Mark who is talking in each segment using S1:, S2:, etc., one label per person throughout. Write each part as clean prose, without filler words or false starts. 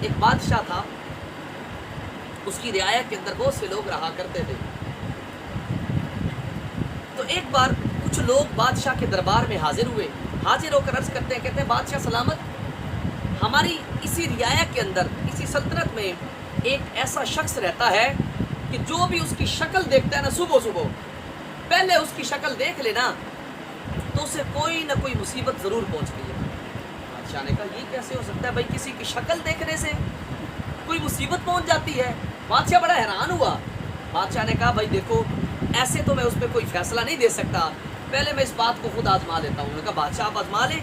S1: ایک بادشاہ تھا، اس کی رعایا کے اندر بہت سے لوگ رہا کرتے تھے. تو ایک بار کچھ لوگ بادشاہ کے دربار میں حاضر ہوئے. حاضر ہو کر عرض کرتے ہیں، کہتے ہیں بادشاہ سلامت، ہماری اسی رعایا کے اندر، اسی سلطنت میں ایک ایسا شخص رہتا ہے کہ جو بھی اس کی شکل دیکھتا ہے نا، صبح پہلے اس کی شکل دیکھ لینا تو اسے کوئی نہ کوئی مصیبت ضرور پہنچتی ہے. بادشاہ نے کہا یہ کیسے ہو سکتا ہے بھائی، کسی کی شکل دیکھنے سے کوئی مصیبت پہنچ جاتی ہے؟ بادشاہ بڑا حیران ہوا. بادشاہ نے کہا بھائی دیکھو، ایسے تو میں اس پہ کوئی فیصلہ نہیں دے سکتا، پہلے میں اس بات کو خود آزما لیتا ہوں. انہوں نے کہا بادشاہ آپ آزما لیں.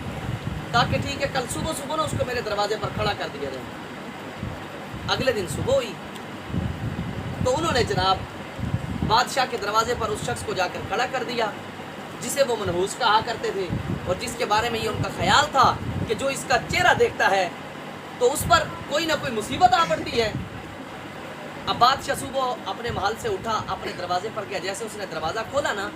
S1: کہا کہ ٹھیک ہے، کل صبح نا اس کو میرے دروازے پر کھڑا کر دیا جائے. اگلے دن صبح ہوئی تو انہوں نے جناب بادشاہ کے دروازے پر اس شخص کو جا کر کھڑا کر دیا جسے وہ منحوس کہا کرتے تھے، اور جس کے بارے میں یہ ان کا خیال تھا کہ جو اس کا چہرہ دیکھتا ہے تو اس پر کوئی نہ کوئی مصیبت آ پڑتی ہے. اب بادشاہ صبح اپنے محل سے اٹھا، اپنے دروازے پر گیا. جیسے اس نے دروازہ کھولا نا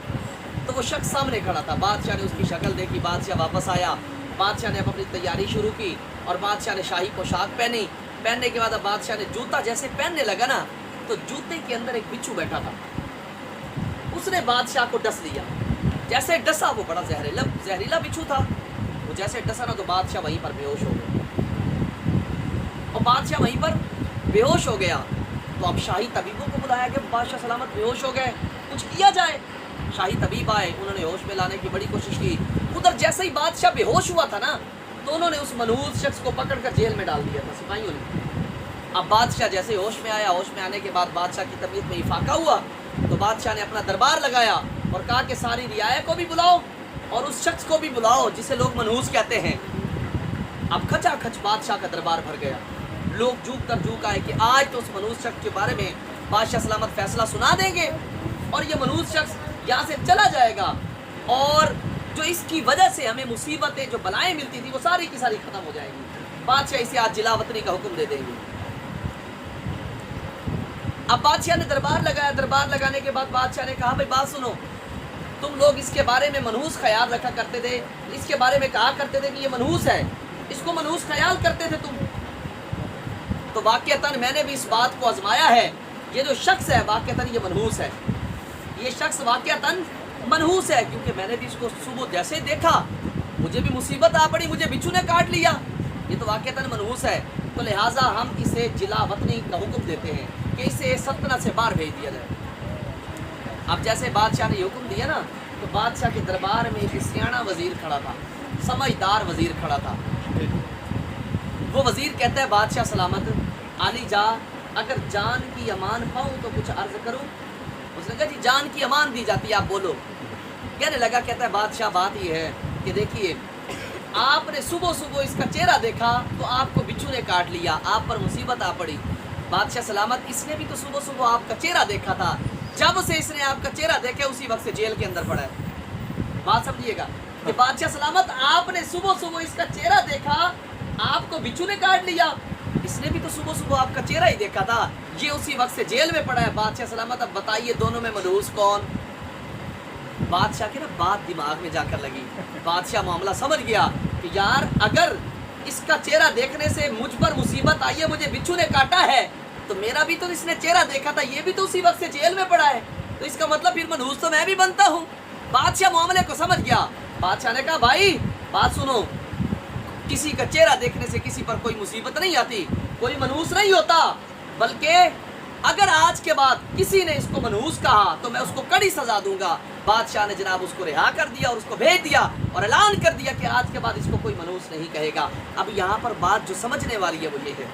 S1: تو وہ شخص سامنے کھڑا تھا. بادشاہ نے اس کی شکل دیکھی. بادشاہ واپس آیا. بادشاہ نے اپنی تیاری شروع کی اور بادشاہ نے شاہی پوشاک پہنی. پہننے کے بعد اب بادشاہ نے جوتا جیسے پہننے لگا نا تو جوتے کے اندر ایک بچھو بیٹھا تھا. اس نے بادشاہ کو ڈس لیا. جیسے ڈسا، وہ بڑا زہریلا بچھو تھا. وہ جیسے ڈسا نا تو بادشاہ وہیں پر بے ہوش ہو گیا. اور بادشاہ وہیں پر بے ہوش ہو گیا تو اب شاہی طبیبوں کو بلایا کہ بادشاہ سلامت بے ہوش ہو گئے، کچھ کیا جائے. شاہی طبیب آئے، انہوں نے ہوش میں لانے کی بڑی کوشش کی. ادھر جیسے ہی بادشاہ بے ہوش ہوا تھا نا تو انہوں نے اس منحوس شخص کو پکڑ کر جیل میں ڈال دیا تھا سپاہیوں نے. اب بادشاہ جیسے ہوش میں آیا، ہوش میں آنے کے بعد بادشاہ کی طبیعت میں افاقہ ہوا تو بادشاہ نے اپنا دربار لگایا اور کہا کہ ساری رعایا کو بھی بلاؤ اور اس شخص کو بھی بلاؤ جسے لوگ منحوس کہتے ہیں. اب کھچا کھچ بادشاہ کا دربار بھر گیا. لوگ جھوک آئے کہ آج تو اس منحوس شخص کے بارے میں بادشاہ سلامت فیصلہ سنا دیں گے اور یہ منحوس شخص یہاں سے چلا جائے گا، اور جو اس کی وجہ سے ہمیں مصیبتیں، جو بلائیں ملتی تھی، وہ ساری کی ساری ختم ہو جائیں گی. بادشاہ اسے آج جلا وطنی کا حکم دے دیں گے. اب بادشاہ نے دربار لگایا. دربار لگانے کے بعد بادشاہ نے کہا بھائی بات سنو، تم لوگ اس کے بارے میں منحوس خیال رکھا کرتے تھے، اس کے بارے میں کہا کرتے تھے کہ یہ منحوس ہے، اس کو منحوس خیال کرتے تھے تم. تو واقعتاً میں نے بھی اس بات کو آزمایا ہے. یہ جو شخص ہے واقعتاً یہ منحوس ہے. یہ شخص واقعتاً منحوس ہے، کیونکہ میں نے بھی اس کو صبح جیسے دیکھا مجھے بھی مصیبت آ پڑی، مجھے بچھو نے کاٹ لیا. یہ تو واقعتاً منحوس ہے. تو لہٰذا ہم اسے جلا وطنی کا حکم دیتے ہیں کہ اسے سلطنت سے باہر بھیج دیا جائے. اب جیسے بادشاہ نے یہ حکم دیا نا تو بادشاہ کے دربار میں ایک سیاںہ وزیر کھڑا تھا، سمجھدار وزیر کھڑا تھا. وہ وزیر کہتا ہے بادشاہ سلامت، عالی جا، اگر جان کی امان پاؤں تو کچھ عرض کروں. اس نے کہا جی جان کی امان دی جاتی ہے، آپ بولو. کہنے لگا، کہتا ہے بادشاہ بات یہ ہے کہ دیکھیے آپ نے صبح اس کا چہرہ دیکھا تو آپ کو بچھو نے کاٹ لیا، آپ پر مصیبت آ پڑی. بادشاہ سلامت، اس نے بھی تو صبح آپ کا چہرہ دیکھا تھا، جب سے اس نے آپ کا چہرہ دیکھا اسی وقت سے جیل کے اندر پڑا ہے. بات سمجھیے گا کہ بادشاہ سلامت آپ نے صبح اس کا چہرہ دیکھا، آپ کو بچھو نے کاٹ لیا، اس نے بھی تو صبح آپ کا چہرہ ہی دیکھا تھا، یہ اسی وقت سے جیل میں پڑا ہے. بادشاہ سلامت اب بتائیے دونوں میں منحوس کون؟ بادشاہ کی نا بات دماغ میں جا کر لگی. بادشاہ معاملہ سمجھ گیا کہ یار اگر اس کا چہرہ دیکھنے سے مجھ پر مصیبت آئی ہے، مجھے بچھو نے کاٹا ہے، تو میرا بھی تو اس نے چہرہ دیکھا تھا، یہ بھی تو اسی وقت سے جیل میں پڑا ہے، تو اس کا مطلب پھر منحوس تو میں بھی بنتا ہوں. بادشاہ معاملے کو سمجھ گیا. بادشاہ نے کہا بھائی بات سنو، کسی کا چہرہ دیکھنے سے کسی پر کوئی مصیبت نہیں آتی، کوئی منحوس نہیں ہوتا، بلکہ اگر آج کے بعد کسی نے اس کو منحوس کہا تو میں اس کو کڑی سزا دوں گا. بادشاہ نے جناب اس کو رہا کر دیا اور اس کو بھیج دیا اور اعلان کر دیا کہ آج کے بعد اس کو کوئی منحوس نہیں کہے گا. اب یہاں پر بات جو سمجھنے والی ہے وہ یہ ہے،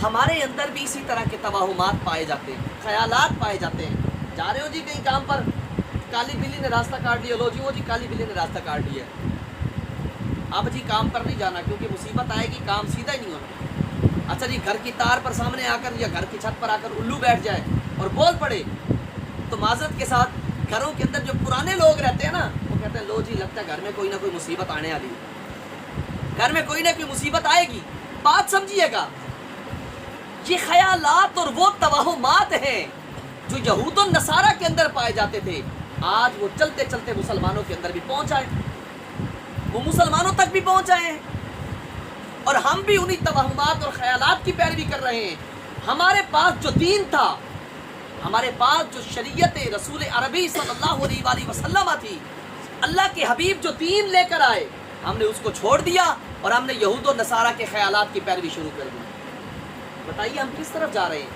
S1: ہمارے اندر بھی اسی طرح کے توہمات پائے جاتے ہیں، خیالات پائے جاتے ہیں. جا رہے ہو جی کہیں کام پر، کالی بلی نے راستہ کاٹ لیا، لو جی وہ جی کالی بلی نے راستہ کاٹ لیا. اب جی کام پر نہیں جانا کیونکہ مصیبت آئے گی، کام سیدھا ہی نہیں ہونا. اچھا جی گھر کی تار پر سامنے آ کر یا گھر کی چھت پر آ کر الو بیٹھ جائے اور بول پڑے تو معذرت کے ساتھ گھروں کے اندر جو پرانے لوگ رہتے ہیں نا وہ کہتے ہیں لو جی لگتا ہے گھر میں کوئی نہ کوئی مصیبت آنے والی ہے، گھر میں کوئی نہ کوئی مصیبت آئے گی. بات سمجھیے گا، یہ خیالات اور وہ توہمات ہیں جو یہود و نصارہ کے اندر پائے جاتے تھے، آج وہ چلتے چلتے مسلمانوں کے اندر بھی پہنچ آئے، وہ مسلمانوں تک بھی پہنچ آئے ہیں. اور ہم بھی انہی توہمات اور خیالات کی پیروی کر رہے ہیں۔ ہمارے پاس جو دین تھا، ہمارے پاس جو شریعت رسول عربی صلی اللہ علیہ وآلہ وسلم تھی، اللہ کے حبیب جو دین لے کر آئے، ہم نے اس کو چھوڑ دیا اور ہم نے یہود و نصارہ کے خیالات کی پیروی شروع کر دی۔ بتائیے ہم کس طرف جا رہے ہیں؟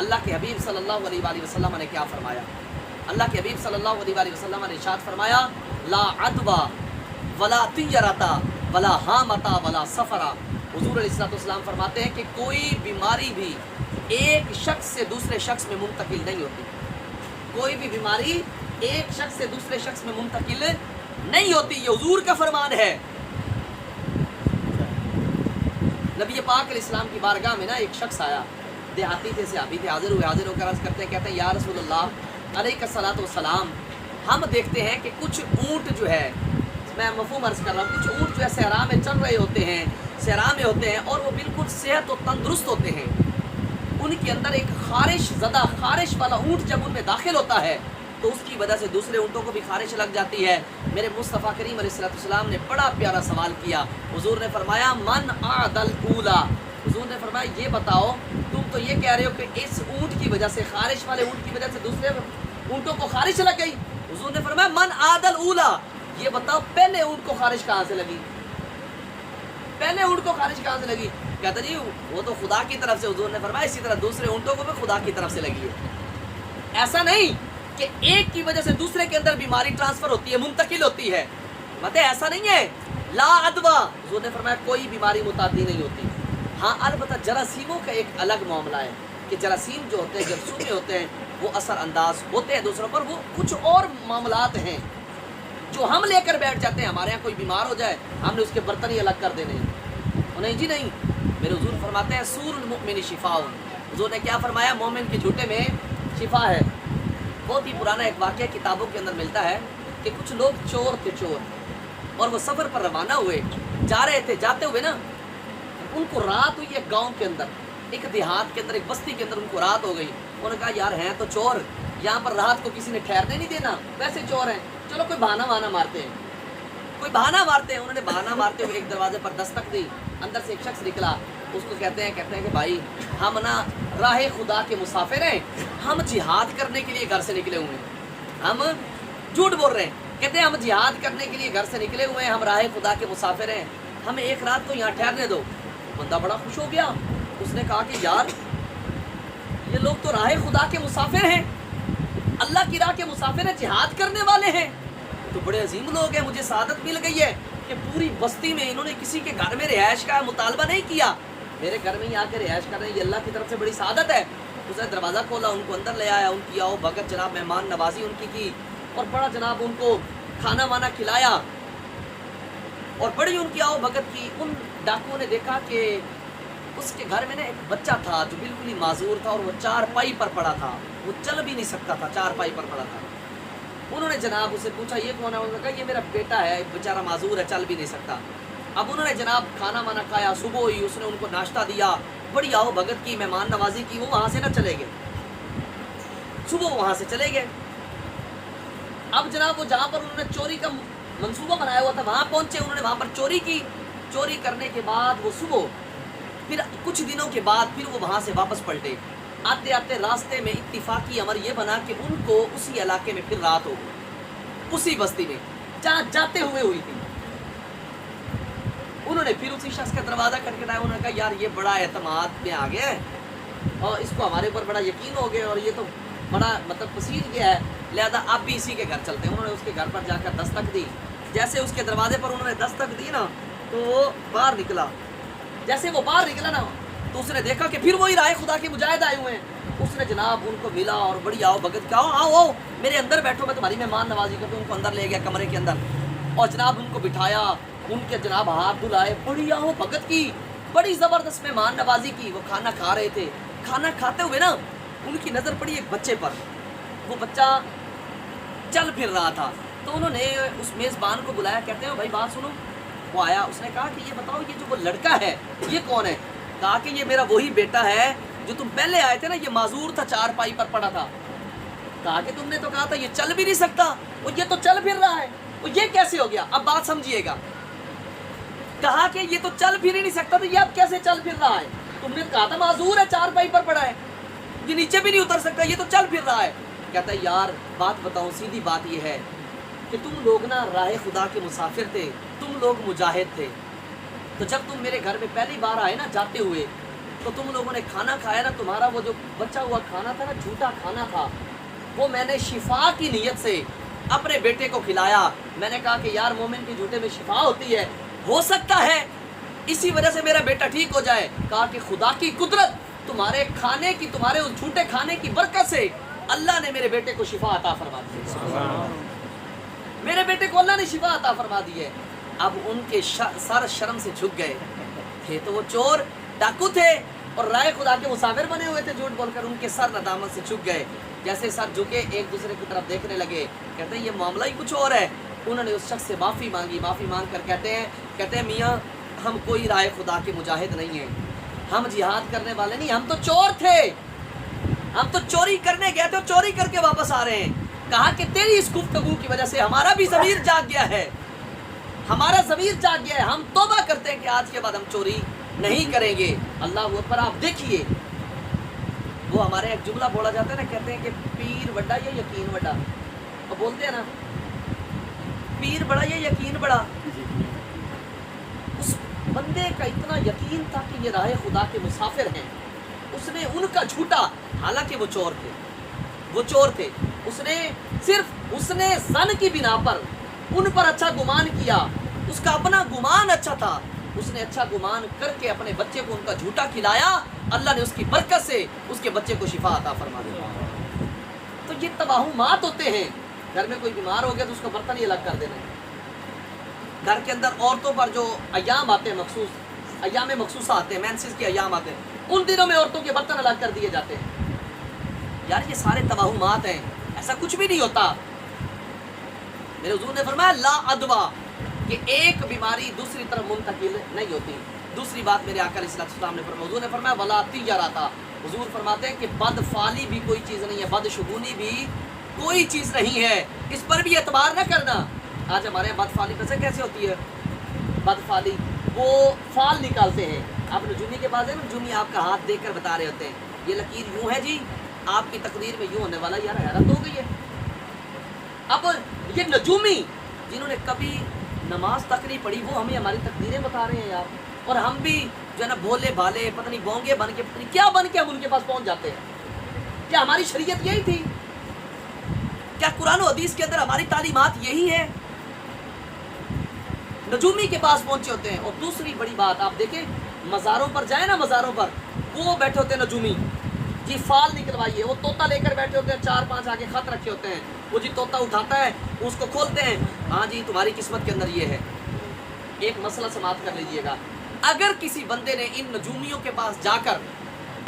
S1: اللہ کے حبیب صلی اللہ علیہ وآلہ وسلم نے کیا فرمایا؟ اللہ کے حبیب صلی اللہ علیہ وآلہ وسلم نے ارشاد فرمایا، لا عدوى ولا طیرتا ولا حامتا ولا سفرا۔ حضور علیہ الصلوۃ والسلام فرماتے ہیں کہ کوئی بیماری بھی ایک شخص سے دوسرے شخص میں منتقل نہیں ہوتی، کوئی بھی بیماری ایک شخص سے دوسرے شخص میں منتقل نہیں ہوتی، یہ حضور کا فرمان ہے۔ نبی پاک علیہ السلام کی بارگاہ میں نا ایک شخص آیا، دیہاتی تھے، صحابی تھے، حاضر ہو کر عرض کرتے ہیں، کہتے ہیں یا رسول اللہ علیہ الصلوۃ والسلام، ہم دیکھتے ہیں کہ کچھ اونٹ جو ہے، میں مفہوم عرض کر رہا ہوں، کچھ اونٹ جو ہے صحرا میں چل رہے ہوتے ہیں، صحرا میں ہوتے ہیں اور وہ بالکل صحت و تندرست ہوتے ہیں، ان کے اندر ایک خارش زدہ، خارش والا اونٹ جب ان میں داخل ہوتا ہے تو اس کی وجہ سے دوسرے اونٹوں کو بھی خارش لگ جاتی ہے۔ میرے مصطفیٰ کریم علیہ الصلوۃ والسلام نے بڑا پیارا سوال کیا، حضور نے فرمایا من عادل اولا، حضور نے فرمایا یہ بتاؤ تم تو یہ کہہ رہے ہو کہ اس اونٹ کی وجہ سے، خارش والے اونٹ کی وجہ سے دوسرے اونٹوں کو خارش لگ گئی، حضور نے فرمایا من عادل اولا، یہ بتاؤ پہلے اونٹ کو خارش کہاں سے لگی؟ پہلے اونٹ کو خارش کہاں سے لگی؟ کہتا جی وہ تو خدا کی طرف سے، حضور نے فرمایا اسی طرح دوسرے اونٹوں کو بھی خدا کی طرف سے لگی ہے۔ ایسا نہیں کہ ایک کی وجہ سے دوسرے کے اندر بیماری ٹرانسفر ہوتی ہے، منتقل ہوتی ہے، مطلب ایسا نہیں ہے۔ لا عدوى، حضور نے فرمایا کوئی بیماری متعدی نہیں ہوتی۔ ہاں البتہ جراثیموں کا ایک الگ معاملہ ہے کہ جراثیم جو ہوتے ہیں، جرثومے ہوتے ہیں، وہ اثر انداز ہوتے ہیں دوسروں پر، وہ کچھ اور معاملات ہیں جو ہم لے کر بیٹھ جاتے ہیں۔ ہمارے یہاں کوئی بیمار ہو جائے ہم نے اس کے برتن ہی الگ کر دینے ہیں، نہیں جی نہیں، میرے حضور فرماتے ہیں سور المؤمن شفاء، حضور نے کیا فرمایا؟ مومن کے جھوٹے میں شفا ہے۔ بہت ہی پرانا ایک واقعہ کتابوں کے اندر ملتا ہے کہ کچھ لوگ چور تھے، چور، اور وہ سفر پر روانہ ہوئے، جا رہے تھے، جاتے ہوئے نا ان کو رات ہوئی ایک گاؤں کے اندر، ایک دیہات کے اندر، ایک بستی کے اندر ان کو رات ہو گئی۔ انہوں نے کہا یار ہیں تو چور، یہاں پر رات کو کسی نے ٹھہرنے نہیں دینا، ویسے چور ہیں، چلو کوئی بہانہ وہانہ مارتے ہیں، کوئی بہانہ مارتے ہیں۔ انہوں نے بہانہ مارتے ہوئے ایک دروازے پر دستک دی، اندر سے ایک شخص نکلا، اس کو کہتے ہیں کہ بھائی ہم نا راہ خدا کے مسافر ہیں، ہم جہاد کرنے کے لیے گھر سے نکلے ہوئے ہیں، ہم جھوٹ بول رہے ہیں، کہتے ہیں ہم جہاد کرنے کے لیے گھر سے نکلے ہوئے ہیں، ہم راہ خدا کے مسافر ہیں، ہمیں ایک رات کو یہاں ٹھہرنے دو۔ بندہ بڑا خوش ہو گیا، اس نے کہا کہ یار یہ لوگ تو راہ خدا کے مسافر ہیں، اللہ کی راہ کے مسافر ہیں، جہاد کرنے والے ہیں، تو بڑے عظیم لوگ ہیں، مجھے سعادت مل گئی ہے کہ پوری بستی میں انہوں نے کسی کے گھر میں رہائش کا مطالبہ نہیں کیا، میرے گھر میں ہی آ کے رہائش کر رہے ہیں، یہ اللہ کی طرف سے بڑی سعادت ہے۔ اس نے دروازہ کھولا، ان کو اندر لے آیا، ان کی آؤ بھگت جناب مہمان نوازی ان کی اور بڑا جناب ان کو کھانا وانا کھلایا اور بڑی ان کی آؤ بھگت کی۔ ان ڈاکوؤں نے دیکھا کہ اس کے گھر میں نا ایک بچہ تھا جو بالکل ہی معذور تھا اور وہ چارپائی پر پڑا تھا، وہ چل بھی نہیں سکتا تھا، چارپائی پر پڑا تھا۔ انہوں نے جناب اسے پوچھا یہ کون ہے؟ انہوں نے کہا یہ میرا بیٹا ہے، بیچارہ معذور ہے، چل بھی نہیں سکتا۔ اب انہوں نے جناب کھانا وانا کھایا، صبح ہوئی، اس نے ان کو ناشتہ دیا، بڑی آؤ بھگت کی، مہمان نوازی کی، وہ وہاں سے نہ چلے گئے، صبح وہاں سے چلے گئے۔ اب جناب وہ جہاں پر انہوں نے چوری کا منصوبہ بنایا ہوا تھا وہاں پہنچے، انہوں نے وہاں پر چوری کی، چوری کرنے کے بعد وہ صبح پھر کچھ دنوں کے بعد پھر وہ وہاں سے واپس پلٹے۔ آتے آتے راستے میں اتفاقی امر یہ بنا کہ ان کو اسی علاقے میں پھر رات ہو گئی، اسی بستی میں جہاں جاتے ہوئے ہوئی تھی۔ انہوں نے پھر اسی شخص کا دروازہ کھٹکھٹایا، انہوں نے کہا یار یہ بڑا اعتماد میں آ گیا ہے اور اس کو ہمارے اوپر بڑا یقین ہو گیا اور یہ تو بڑا مطلب پسند گیا ہے، لہذا آپ بھی اسی کے گھر چلتے ہیں۔ انہوں نے اس کے گھر پر جا کر دستک دی، جیسے اس کے دروازے پر انہوں نے دستک دی نا تو وہ باہر نکلا، جیسے وہ باہر نکلا نا تو اس نے دیکھا کہ پھر وہی رائے خدا کے مجاہد آئے ہوئے ہیں۔ اس نے جناب ان کو ملا اور بڑی آؤ بھگت کیا، آؤ آؤ میرے اندر بیٹھو، میں تمہاری مہمان نوازی کرتا ہوں۔ ان کو اندر لے گیا کمرے کے اندر اور جناب ان کو بٹھایا، ان کے جناب ہاتھ دھلائے، بڑی آؤ بھگت کی، بڑی زبردست مہمان نوازی کی۔ وہ کھانا کھا رہے تھے، کھانا کھاتے ہوئے نا ان کی نظر پڑی ایک بچے پر، وہ بچہ چل پھر رہا تھا، تو انہوں نے اس میزبان کو بلایا، کہتے ہیں بھائی بات سنو۔ وہ آیا، اس نے کہا کہ یہ بتاؤ یہ جو وہ لڑکا ہے یہ کون ہے؟ کہا کہ یہ میرا وہی بیٹا ہے جو تم پہلے آئے تھے نا، یہ معذور تھا، چارپائی پر پڑا تھا۔ کہا کہ تم نے تو کہا تھا یہ چل بھی نہیں سکتا، وہ یہ تو چل پھر رہا ہے، وہ یہ کیسے ہو گیا؟ اب بات سمجھیے گا، کہا کہ یہ تو چل پھر ہی نہیں سکتا، تو یہ اب کیسے چل پھر رہا ہے؟ تم نے کہا تھا معذور ہے، چارپائی پر پڑا ہے، یہ نیچے بھی نہیں اتر سکتا، یہ تو چل پھر رہا ہے۔ کہتا ہے یار بات بتاؤں، سیدھی بات یہ ہے کہ تم لوگ نا راہ خدا کے مسافر تھے، تم لوگ مجاہد تھے، تو جب تم میرے گھر میں پہلی بار آئے نا جاتے ہوئے، تو تم لوگوں نے کھانا کھایا نا، تمہارا وہ جو بچا ہوا کھانا تھا نا، جھوٹا کھانا تھا، وہ میں نے شفا کی نیت سے اپنے بیٹے کو کھلایا۔ میں نے کہا کہ یار مومن کے جھوٹے میں شفا ہوتی ہے، ہو سکتا ہے اسی وجہ سے میرا بیٹا ٹھیک ہو جائے۔ کہا کہ خدا کی قدرت، تمہارے کھانے کی، تمہارے اس جھوٹے کھانے کی برکت سے اللہ نے میرے بیٹے کو شفا عطا فرما دی ہے، میرے بیٹے کو اللہ نے شفا عطا فرما دی ہے۔ اب ان کے سر شرم سے جھک گئے، تھے تو وہ چور ڈاکو تھے اور رائے خدا کے مسافر بنے ہوئے تھے، جھوٹ بول کر ان کے سر ندامت سے جھک گئے۔ جیسے سر جھکے ایک دوسرے کی طرف دیکھنے لگے، کہتے ہیں یہ معاملہ ہی کچھ اور ہے۔ انہوں نے اس شخص سے معافی مانگی، معافی مانگ کر کہتے ہیں میاں ہم کوئی رائے خدا کے مجاہد نہیں ہیں، ہم جہاد کرنے والے نہیں، ہم تو چور تھے، ہم تو چوری کرنے گئے تھے اور چوری کر کے واپس آ رہے ہیں۔ کہا کہ تیری اس گفتگو کی وجہ سے ہمارا بھی ضمیر جاگ گیا ہے، ہمارا ضمیر جاگ گیا ہے، ہم توبہ کرتے ہیں کہ آج کے بعد ہم چوری نہیں کریں گے۔ اللہ اکبر۔ آپ دیکھیے وہ ہمارے ایک جملہ بولا جاتا ہے نا، کہتے ہیں کہ پیر وڈا یا یقین وڈا، وہ بولتے ہیں نا پیر بڑا یا یقین بڑا۔ اس بندے کا اتنا یقین تھا کہ یہ راہ خدا کے مسافر ہیں، اس نے ان کا جھوٹا، حالانکہ وہ چور تھے، وہ چور تھے، اس نے صرف اس نے ظن کی بنا پر ان پر اچھا گمان کیا، اس کا اپنا گمان اچھا تھا، اس نے اچھا گمان کر کے اپنے بچے کو ان کا جھوٹا کھلایا، اللہ نے اس کی برکت سے اس کے بچے کو شفا عطا فرما دیا۔ تو یہ تباہمات ہوتے ہیں۔ گھر میں کوئی بیمار ہو گیا تو اس کا برتن ہی الگ کر دینا ہے۔ گھر کے اندر عورتوں پر جو ایام آتے ہیں، مخصوص ایام مخصوصہ آتے ہیں، مینسز کے ایام آتے ہیں، ان دنوں میں عورتوں کے برتن الگ کر دیے جاتے ہیں۔ یار یہ سارے تباہمات ہیں، ایسا کچھ بھی نہیں ہوتا۔ میرے حضور نے فرمایا لا ادوا، کہ ایک بیماری دوسری طرف منتقل نہیں ہوتی۔ دوسری بات میرے آقا علیہ السلام نے فرمایا، حضور نے فرمایا ولا تجارتا، حضور فرماتے ہیں کہ بدفعلی بھی کوئی چیز نہیں ہے، بدشگونی بھی کوئی چیز نہیں ہے، اس پر بھی اعتبار نہ کرنا۔ آج ہمارے یہاں بدفعلی کیسے ہوتی ہے؟ بدفعلی وہ فال نکالتے ہیں، آپ نجومی کے پاس ہے، نجومی آپ کا ہاتھ دیکھ کر بتا رہے ہوتے ہیں یہ لکیر یوں ہے جی، آپ کی تقدیر میں یوں ہونے والا، یار حیرت ہو گئی ہے۔ اب یہ نجومی جنہوں نے کبھی نماز تک نہیں پڑھی، وہ ہمیں ہماری تقدیریں بتا رہے ہیں یار، اور ہم بھی جو ہے نا بھولے بھالے، پتہ نہیں بونگے بن کے، پتہ نہیں کیا بن کے ہم ان کے پاس پہنچ جاتے ہیں۔ کیا ہماری شریعت یہی تھی؟ کیا قرآن و حدیث کے اندر ہماری تعلیمات یہی ہے؟ نجومی کے پاس پہنچے ہوتے ہیں۔ اور دوسری بڑی بات آپ دیکھیں، مزاروں پر جائیں نا، مزاروں پر وہ بیٹھے ہوتے ہیں نجومی، جی فال نکلوائیے، وہ طوطا لے کر بیٹھے ہوتے ہیں، 4-5 آگے خط رکھے ہوتے ہیں، وہ جی طوطا اٹھاتا ہے، اس کو کھولتے ہیں، ہاں جی تمہاری قسمت کے اندر یہ ہے۔ ایک مسئلہ سماعت کر لیجئے گا، اگر کسی بندے نے ان نجومیوں کے پاس جا کر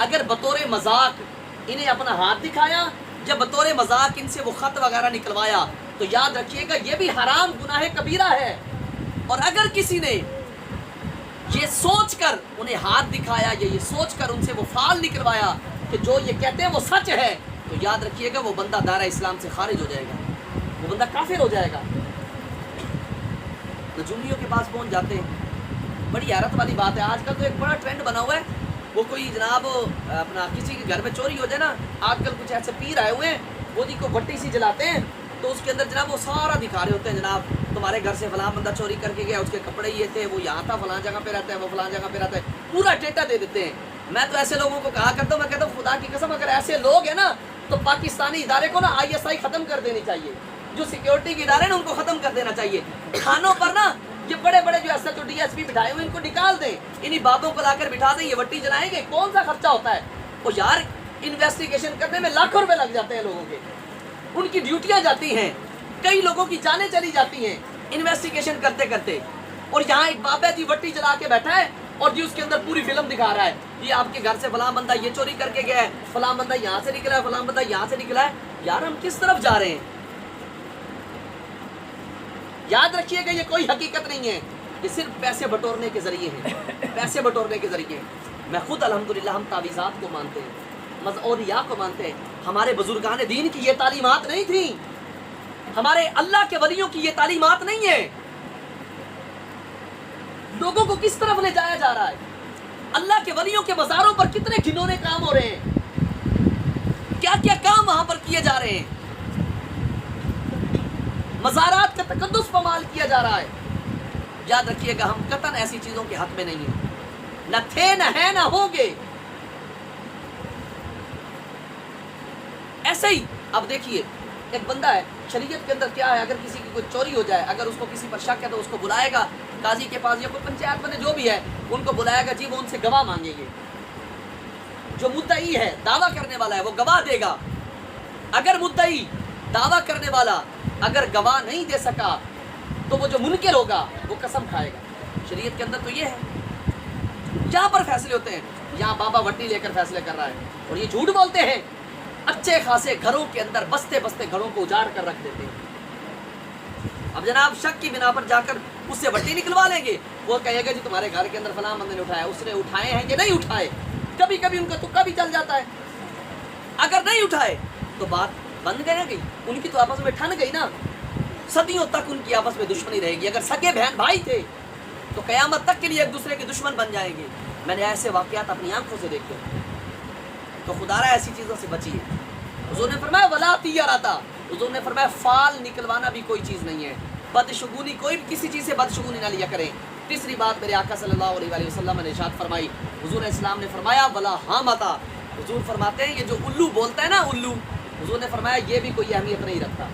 S1: اگر بطور مذاق انہیں اپنا ہاتھ دکھایا یا بطور مذاق ان سے وہ خط وغیرہ نکلوایا، تو یاد رکھیے گا یہ بھی حرام گناہ کبیرہ ہے۔ اور اگر کسی نے یہ سوچ کر انہیں ہاتھ دکھایا یا یہ سوچ کر ان سے وہ فال نکلوایا کہ جو یہ کہتے ہیں وہ سچ ہے، تو یاد رکھیے گا وہ بندہ دائرہ اسلام سے خارج ہو جائے گا، وہ بندہ کافر ہو جائے گا۔ نجومیوں کے پاس پہنچ جاتے ہیں، بڑی حیرت والی بات ہے۔ آج کل تو ایک بڑا ٹرینڈ بنا ہوا ہے، وہ کوئی جناب اپنا کسی کے گھر میں چوری ہو جائے نا، آج کل کچھ ایسے پیر آئے ہوئے ہیں، وہ جی کو بٹی سی جلاتے ہیں، تو اس کے اندر جناب وہ سارا دکھا رہے ہوتے ہیں، جناب تمہارے گھر سے فلاں بندہ چوری کر کے گیا، اس کے کپڑے یہ تھے، وہ یہاں تھا، فلاں جگہ پہ رہتا ہے، وہ فلاں جگہ پہ رہتا ہے، پورا ڈیٹا دے دیتے ہیں۔ میں تو ایسے لوگوں کو کہا کرتا ہوں، میں کہتا ہوں خدا کی قسم اگر ایسے لوگ ہیں نا تو پاکستانی ادارے کو نا ISI ختم کر دینی چاہیے، جو سیکیورٹی کے ادارے ہیں نا ان کو ختم کر دینا چاہیے۔ کھانوں پر نا یہ بڑے بڑے جو SHO DSP بٹھائے ہوئے ان کو نکال دیں، انہی بابوں کو لا کر بٹھا دیں، یہ وٹی جلائیں گے، کون سا خرچہ ہوتا ہے؟ وہ یار انویسٹیگیشن کرنے میں لاکھوں روپے لگ جاتے ہیں لوگوں کے، ان کی ڈیوٹیاں جاتی ہیں، کئی لوگوں کی جانیں چلی جاتی ہیں انویسٹیگیشن کرتے کرتے، اور یہاں ایک بابا جی وٹی جلا کے بیٹھا ہے اور جی اس کے اندر پوری فلم دکھا رہا ہے، یہ آپ کے گھر سے فلاں بندہ یہ چوری کر کے گیا ہے، فلاں بندہ یہاں سے نکلا ہے، فلاں بندہ یہاں سے نکلا ہے۔ یار ہم کس طرف جا رہے ہیں؟ یاد رکھیے گا یہ کوئی حقیقت نہیں ہے، یہ صرف پیسے بٹورنے کے ذریعے ہیں، پیسے بٹورنے کے ذریعے ہیں۔ میں خود الحمدللہ ہم تعویذات کو مانتے ہیں، اولیاء کو مانتے ہیں، ہمارے بزرگان دین کی یہ تعلیمات نہیں تھیں، ہمارے اللہ کے ولیوں کی یہ تعلیمات نہیں ہے۔ لوگوں کو کس طرف لے جایا جا رہا ہے، اللہ کے ولیوں کے مزاروں پر کتنے گھنونے کام ہو رہے ہیں، کیا کیا کام وہاں پر کیے جا رہے ہیں، مزارات کا تقدس پامال کیا جا رہا ہے۔ یاد رکھیے گا ہم قطعاً ایسی چیزوں کے حق میں نہیں ہیں، نہ تھے نہ ہیں نہ ہوں گے۔ ایسے ہی اب دیکھیے ایک بندہ ہے، شریعت کے اندر کیا ہے، اگر کسی کی کوئی چوری ہو جائے، اگر اس کو کسی پر شک ہے تو اس کو بلائے گا قاضی کے پاس یا کوئی پنچایت بنے جو بھی ہے ان کو بلائے گا، جی وہ ان سے گواہ مانگیں گے، جو مدعی ہے دعویٰ کرنے والا ہے وہ گواہ دے گا۔ اگر مدعی دعویٰ کرنے والا اگر گواہ نہیں دے سکا تو وہ جو منکر ہوگا وہ قسم کھائے گا۔ شریعت کے اندر تو یہ ہے، یہاں پر فیصلے ہوتے ہیں، یہاں بابا وٹی لے کر فیصلے کر رہا ہے اور یہ جھوٹ بولتے ہیں، اچھے خاصے گھروں کے اندر بستے بستے گھروں کو اجاڑ کر رکھ دیتے ہیں۔ اب جناب شک کی بنا پر جا کر اس سے وٹی نکلوا لیں گے، وہ کہے گا جی تمہارے گھر کے اندر فلاں بندے نے اٹھایا، اس نے اٹھائے ہیں کہ نہیں اٹھائے، کبھی کبھی ان کا تکا بھی چل جاتا ہے، اگر نہیں اٹھائے تو بات بند گئی، ان کی تو آپس میں ٹھن گئی نا، صدیوں تک ان کی آپس میں دشمنی رہے گی۔ اگر سگے بہن بھائی تھے تو قیامت تک کے لیے ایک دوسرے کے دشمن بن جائیں گے۔ میں نے ایسے واقعات اپنی آنکھوں سے دیکھے، تو خدا را ایسی چیزوں سے بچیے۔ حضور نے فرمایا ولا تیراتا، حضور نے فرمایا فال نکلوانا بھی کوئی چیز نہیں ہے، بدشگونی کوئی بھی کسی چیز سے بدشگونی نہ لیا کریں۔ تیسری بات میرے آقا صلی اللہ علیہ وآلہ وسلم نے ارشاد فرمائی، حضور اسلام نے فرمایا ولا حامتا، حضور فرماتے ہیں یہ جو الو بولتا ہے نا الو، حضور نے فرمایا یہ بھی کوئی اہمیت نہیں رکھتا۔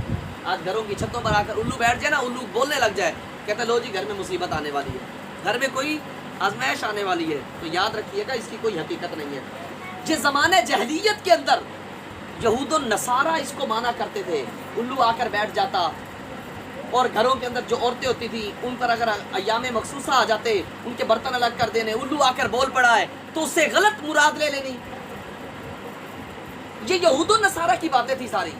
S1: آج گھروں کی چھتوں پر آ کر الو بیٹھ جائے نا، الو بولنے لگ جائے، کہتے لو جی گھر میں مصیبت آنے والی ہے، گھر میں کوئی آزمائش آنے والی ہے، تو یاد رکھیے گا اس کی کوئی حقیقت نہیں ہے۔ یہ زمانے جہلیت کے اندر یہود و نصارہ اس کو مانا کرتے تھے، الو آ کر بیٹھ جاتا، اور گھروں کے اندر جو عورتیں ہوتی تھی ان پر اگر ایام مخصوصہ آ جاتے، ان کے برتن الگ کر دینے، الو آ کر بول پڑا ہے تو اس سے غلط مراد لے لینی۔ یہ یہود و نصارہ کی باتیں تھی ساری،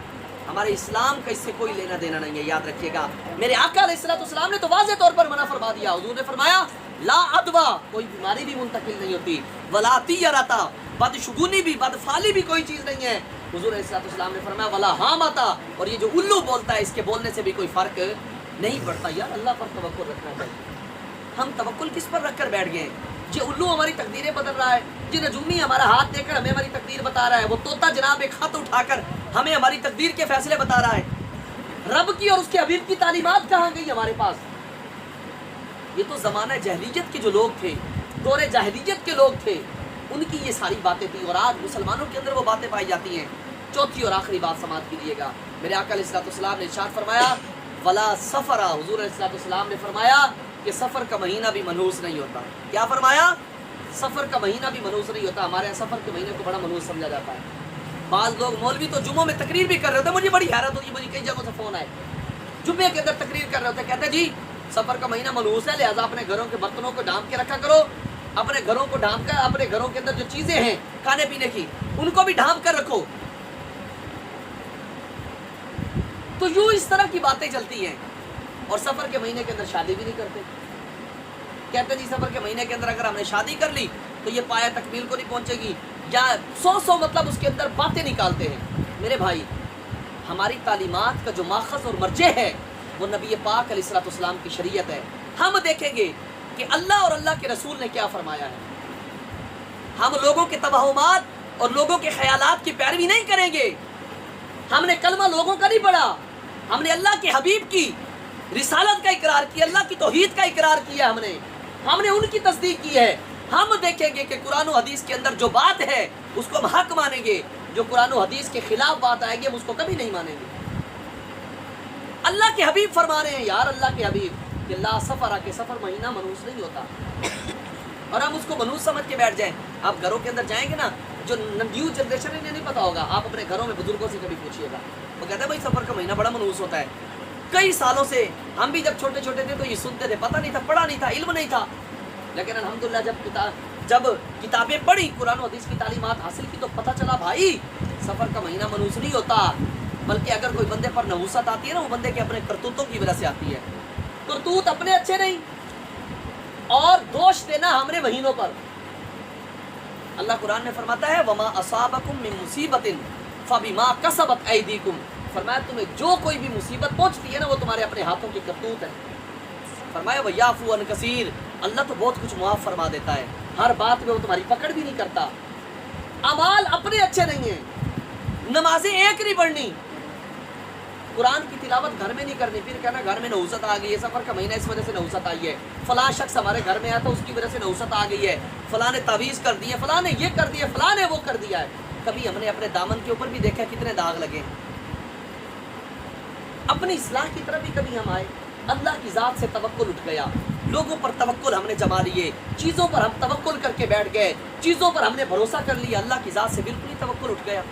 S1: ہمارے اسلام کا اس سے کوئی لینا دینا نہیں ہے، یاد رکھیے گا۔ میرے آقا علیہ السلام نے تو واضح طور پر منع فرما دیا، حضور نے فرمایا لا ادوا، کوئی بیماری بھی منتقل نہیں ہوتی، ولا طیرتا، بدشگونی بھی بدفالی بھی کوئی چیز نہیں ہے۔ حضور علیہ السلام نے فرمایا ولا حامتا، اور یہ جو الو بولتا ہے اس کے بولنے سے بھی کوئی فرق نہیں پڑتا۔ یار اللہ پر توکل رکھنا چاہیے، ہم توکل کس پر رکھ کر بیٹھ گئے ہیں؟ یہ الو ہماری تقدیریں بدل رہا ہے، یہ نجومی ہمارا ہاتھ دے کر ہمیں ہماری تقدیر بتا رہا ہے، وہ طوطا جناب ایک خط اٹھا کر ہمیں ہماری تقدیر کے فیصلے بتا رہا ہے۔ رب کی اور اس کے حبیب کی تعلیمات کہاں گئی ہمارے پاس؟ یہ تو زمانہ جہلیت کے جو لوگ تھے، دور جہلیت کے لوگ تھے، ان کی یہ ساری باتیں تھیں، اور آج مسلمانوں کے اندر وہ باتیں پائی جاتی ہیں۔ چوتھی اور آخری بات سماعت کیجیے گا، میرے آقا علیہ السلام نے ارشاد فرمایا ولا سفر، حضور علیہ السلام نے فرمایا کہ سفر کا مہینہ بھی منحوس نہیں ہوتا۔ کیا فرمایا؟ سفر کا مہینہ بھی منحوس نہیں ہوتا۔ ہمارے یہاں سفر کے مہینے کو بڑا منحوس سمجھا جاتا ہے۔ بعض لوگ مولوی تو جمعوں میں تقریر بھی کر رہے ہوتے ہیں، مجھے بڑی حیرت ہوتی ہے، مجھے کئی جگہوں سے فون آئے، جمعے کے اندر تقریر کر رہے ہوتے ہیں، کہتے ہیں جی سفر کا مہینہ منحوس ہے، لہٰذا اپنے گھروں کے برتنوں کو ڈھانپ کے رکھا کرو، اپنے گھروں کو ڈھانپ کر اپنے گھروں کے اندر جو چیزیں ہیں کھانے پینے کی ان کو بھی ڈھانپ کر رکھو۔ تو یوں اس طرح کی باتیں چلتی ہیں، اور سفر کے مہینے کے اندر شادی بھی نہیں کرتے، کہتے جی سفر کے مہینے کے اندر اگر ہم نے شادی کر لی تو یہ پایا تکمیل کو نہیں پہنچے گی، یا سو مطلب اس کے اندر باتیں نکالتے ہیں۔ میرے بھائی ہماری تعلیمات کا جو ماخذ اور مرجع ہے وہ نبی پاک علیہ السلام کی شریعت ہے۔ ہم دیکھیں گے کہ اللہ اور اللہ کے رسول نے کیا فرمایا ہے، ہم لوگوں کے توہمات اور لوگوں کے خیالات کی پیروی نہیں کریں گے۔ ہم نے کلمہ لوگوں کا نہیں پڑھا، ہم نے اللہ کے حبیب کی رسالت کا اقرار کیا، اللہ کی توحید کا اقرار کیا، ہم نے ان کی تصدیق کی ہے۔ ہم دیکھیں گے کہ قرآن و حدیث کے اندر جو بات ہے اس کو ہم حق مانیں گے، جو قرآن و حدیث کے خلاف بات آئے گی ہم اس کو کبھی نہیں مانیں گے۔ اللہ کے حبیب فرما رہے ہیں، یار اللہ کے حبیب کہ لا سفر، کہ سفر مہینہ منحوس نہیں ہوتا، اور ہم اس کو منحوس سمجھ کے بیٹھ جائیں۔ آپ گھروں کے اندر جائیں گے نا، جو نیو جنریشن انہیں نہیں پتا ہوگا، آپ اپنے گھروں میں بزرگوں سے کبھی پوچھیے گا، وہ کہتے ہیں بھائی سفر کا مہینہ بڑا منحوس ہوتا ہے۔ کئی سالوں سے ہم بھی جب چھوٹے چھوٹے تھے تو یہ سنتے تھے، پتہ نہیں تھا، پڑھا نہیں تھا، علم نہیں تھا، لیکن الحمدللہ جب کتابیں پڑھی، قرآن و حدیث کی تعلیمات حاصل کی تو پتہ چلا بھائی سفر کا مہینہ منحوس نہیں ہوتا، بلکہ اگر کوئی بندے پر نحوست آتی ہے نا، وہ بندے کے اپنے کرتوتوں کی وجہ سے آتی ہے۔ کرتوت اپنے اچھے نہیں، اور دوش دینا ہمارے مہینوں پر۔ اللہ قرآن میں فرماتا ہے وَمَا أَصَابَكُم مِّن مُّصِيبَةٍ فَبِمَا كَسَبَتْ أَيْدِيكُمْ، فرمایا تمہیں جو کوئی بھی مصیبت پہنچتی ہے نا وہ تمہارے اپنے ہاتھوں کی کرتوت ہے۔ فرمایا وَيَعْفُو عَن كَثِيرٍ، اللہ تو بہت کچھ معاف فرما دیتا ہے، ہر بات میں وہ تمہاری پکڑ بھی نہیں کرتا۔ اعمال اپنے اچھے نہیں ہیں، نمازیں ایک نہیں پڑھنی، قرآن کی تلاوت گھر میں نہیں کرنی، پھر کہنا گھر میں نحوست آ گئی ہے، سفر کا مہینہ اس وجہ سے نحوست آئی ہے، فلاں شخص ہمارے گھر میں آیا تھا اس کی وجہ سے نحوست آ گئی ہے، فلاں نے تعویذ کر دی ہے، فلاں نے یہ کر دیا، فلاں نے وہ کر دیا ہے۔ کبھی ہم نے اپنے دامن کے اوپر بھی دیکھا کتنے داغ لگے، اپنی اصلاح کی طرف بھی کبھی ہم آئے، اللہ کی ذات سے توکل اٹھ گیا، لوگوں پر توکل ہم نے جما لیے، چیزوں پر ہم توکل کر کے بیٹھ گئے، چیزوں پر ہم نے بھروسہ کر لیا، اللہ کی ذات سے بالکل ہی توکل اٹھ گیا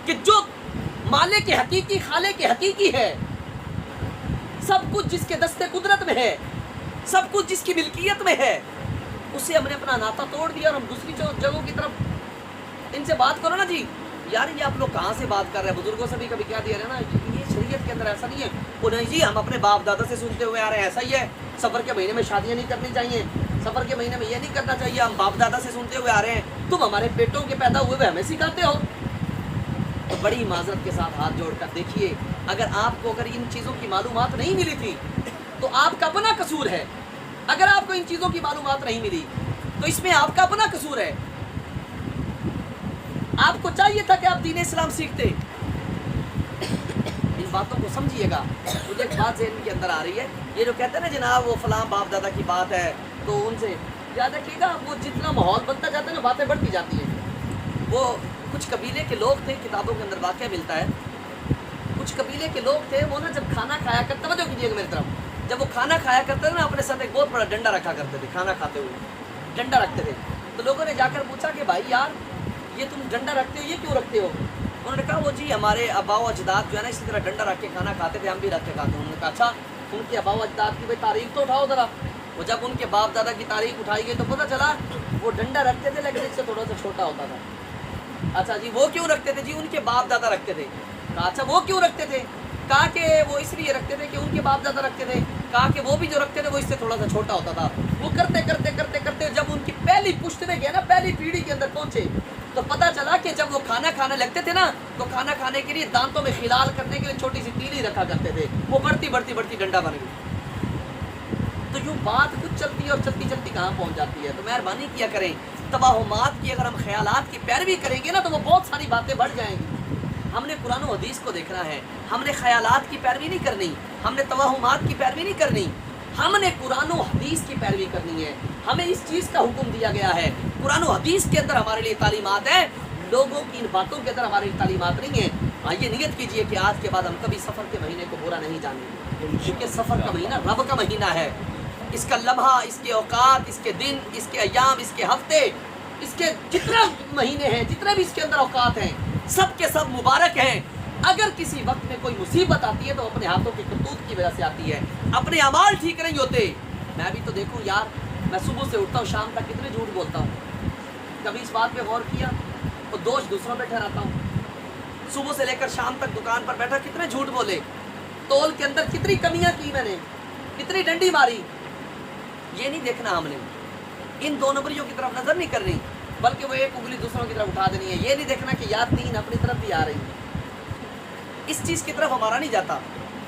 S1: کہ جو مالک حقیقی، خالق حقیقی ہے، سب کچھ جس کے دستے قدرت میں ہے، سب کچھ جس کی ملکیت میں ہے، اسے ہم نے اپنا ناطہ توڑ دیا اور ہم دوسری جگہوں کی طرف ان سے بات کرو نا جی، یار یہ آپ لوگ کہاں سے بات کر رہے ہیں، بزرگوں سے بھی کبھی کیا دیا رہے نا، یہ شریعت کے اندر ایسا نہیں ہے، وہ نہیں جی ہم اپنے باپ دادا سے سنتے ہوئے آ رہے ہیں ایسا ہی ہے، سفر کے مہینے میں شادیاں نہیں کرنی چاہیے، سفر کے مہینے میں یہ نہیں کرنا چاہیے، ہم باپ دادا سے سنتے ہوئے آ رہے ہیں، تم ہمارے پیٹوں کے پیدا ہوئے ہمیں سکھاتے ہو۔ بڑی معذرت کے ساتھ ہاتھ جوڑ کر دیکھیے، اگر آپ کو ان چیزوں کی معلومات نہیں ملی تھی تو آپ کا اپنا قصور ہے، اگر آپ کو ان چیزوں کی معلومات نہیں ملی تو اس میں آپ کا اپنا قصور ہے، آپ کو چاہیے تھا کہ آپ دین اسلام سیکھتے۔ ان باتوں کو سمجھیے گا۔ مجھے ایک بات ذہن کے اندر آ رہی ہے، یہ جو کہتے ہیں نا جناب وہ فلاں باپ دادا کی بات ہے، تو ان سے یاد رکھیے گا وہ جتنا ماحول بنتا جاتا ہے نا باتیں بڑھتی جاتی ہیں۔ وہ کچھ قبیلے کے لوگ تھے، کتابوں کے اندر واقعہ ملتا ہے، کچھ قبیلے کے لوگ تھے، وہ نا جب کھانا کھایا کرتے، توجہ کیجیے گا میری طرف، جب وہ کھانا کھایا کرتے تھے نا اپنے ساتھ ایک بہت بڑا ڈنڈا رکھا کرتے تھے، کھانا کھاتے ہوئے ڈنڈا رکھتے تھے، تو لوگوں نے جا کر پوچھا کہ بھائی یار یہ تم ڈنڈا رکھتے ہو، یہ کیوں رکھتے ہو؟ انہوں نے کہا وہ جی ہمارے آبا و اجداد جو ہے نا اسی طرح ڈنڈا رکھ کے کھانا کھاتے تھے، ہم بھی رکھ کے کھاتے ہیں۔ انہوں نے کہا اچھا ان کے آبا و اجداد کی تاریخ تو اٹھاؤ ذرا۔ وہ جب ان کے باپ دادا کی تاریخ اٹھائی گئی تو پتہ چلا وہ ڈنڈا رکھتے تھے لیکن اس سے تھوڑا سا چھوٹا ہوتا تھا۔ اچھا جی وہ کیوں رکھتے تھے؟ جی ان کے باپ دادا رکھتے تھے۔ کہا اچھا وہ کیوں رکھتے تھے؟ کہا کہ وہ اس لیے رکھتے تھے کہ ان کے باپ دادا رکھتے تھے، کہا کہ وہ بھی جو رکھتے تھے وہ اس سے تھوڑا سا چھوٹا ہوتا تھا۔ وہ کرتے کرتے کرتے کرتے جب ان کی پہلی پشت میں گیا نا، پہلی پیڑھی کے اندر پہنچے تو پتہ چلا کہ جب وہ کھانا کھانے لگتے تھے نا تو کھانا کھانے کے لیے دانتوں میں خلال کرنے کے لیے چھوٹی سی تیلی رکھا کرتے تھے، وہ بڑھتی بڑھتی بڑھتی ڈنڈا بن گئی۔ تو یوں بات کچھ چلتی ہے اور چلتی چلتی کہاں پہنچ جاتی ہے۔ تو مہربانی کیا کریں، توہمات کی اگر ہم خیالات کی پیروی کریں گے نا تو وہ بہت ساری باتیں بڑھ جائیں گی۔ ہم نے قرآن و حدیث کو دیکھنا ہے، ہم نے خیالات کی پیروی نہیں کرنی، ہم نے توہمات کی پیروی نہیں کرنی، ہم نے قرآن و حدیث کی پیروی کرنی ہے۔ ہمیں اس چیز کا حکم دیا گیا ہے، قرآن و حدیث کے اندر ہمارے لیے تعلیمات ہیں، لوگوں کی ان باتوں کے اندر ہمارے لیے تعلیمات نہیں ہیں۔ آئیے نیت کیجئے کہ آج کے بعد ہم کبھی سفر کے مہینے کو برا نہیں جانیں گے، کیونکہ سفر کا مہینہ رب کا مہینہ ہے، اس کا لمحہ، اس کے اوقات، اس کے دن، اس کے ایام، اس کے ہفتے، اس کے جتنے مہینے ہیں، جتنے بھی اس کے اندر اوقات ہیں، سب کے سب مبارک ہیں۔ اگر کسی وقت میں کوئی مصیبت آتی ہے تو اپنے ہاتھوں کی کرتوت کی وجہ سے آتی ہے، اپنے اعمال ٹھیک نہیں ہوتے۔ میں بھی تو دیکھوں یار، میں صبح سے اٹھتا ہوں شام تک کتنے جھوٹ بولتا ہوں، کبھی اس بات پہ غور کیا؟ اور دوش دوسروں پہ ٹھہراتا ہوں، صبح سے لے کر شام تک دکان پر بیٹھا کتنے جھوٹ بولے، تول کے اندر کتنی کمیاں کی میں نے، کتنی ڈنڈی ماری۔ یہ نہیں دیکھنا ہم نے، ان دو نمبریوں کی طرف نظر نہیں کرنی، بلکہ وہ ایک انگلی دوسروں کی طرف اٹھا دینی ہے۔ یہ نہیں دیکھنا کہ یاد تین اپنی طرف بھی آ رہی ہے، اس چیز کی طرف ہمارا نہیں جاتا۔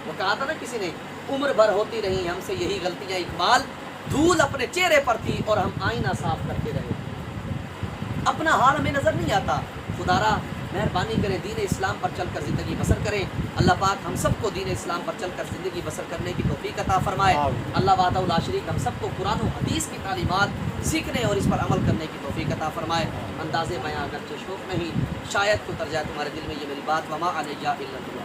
S1: وہ کہا تھا نا کسی نے، عمر بھر ہوتی رہی ہم سے یہی غلطیاں اقبال، دھول اپنے چہرے پر تھی اور ہم آئینہ صاف کرتے رہے۔ اپنا حال ہمیں نظر نہیں آتا۔ خدارا مہربانی کریں، دین اسلام پر چل کر زندگی بسر کریں۔ اللہ پاک ہم سب کو دین اسلام پر چل کر زندگی بسر کرنے کی توفیق عطا فرمائے۔ اللہ وحدہ لا شریک ہم سب کو قرآن و حدیث کی تعلیمات سیکھنے اور اس پر عمل کرنے کی توفیق عطا فرمائے۔ انداز بیاں اگرچہ شوق نہیں، شاید اتر جائے تمہارے دل میں یہ میری بات، وما علیہ الا اللہ۔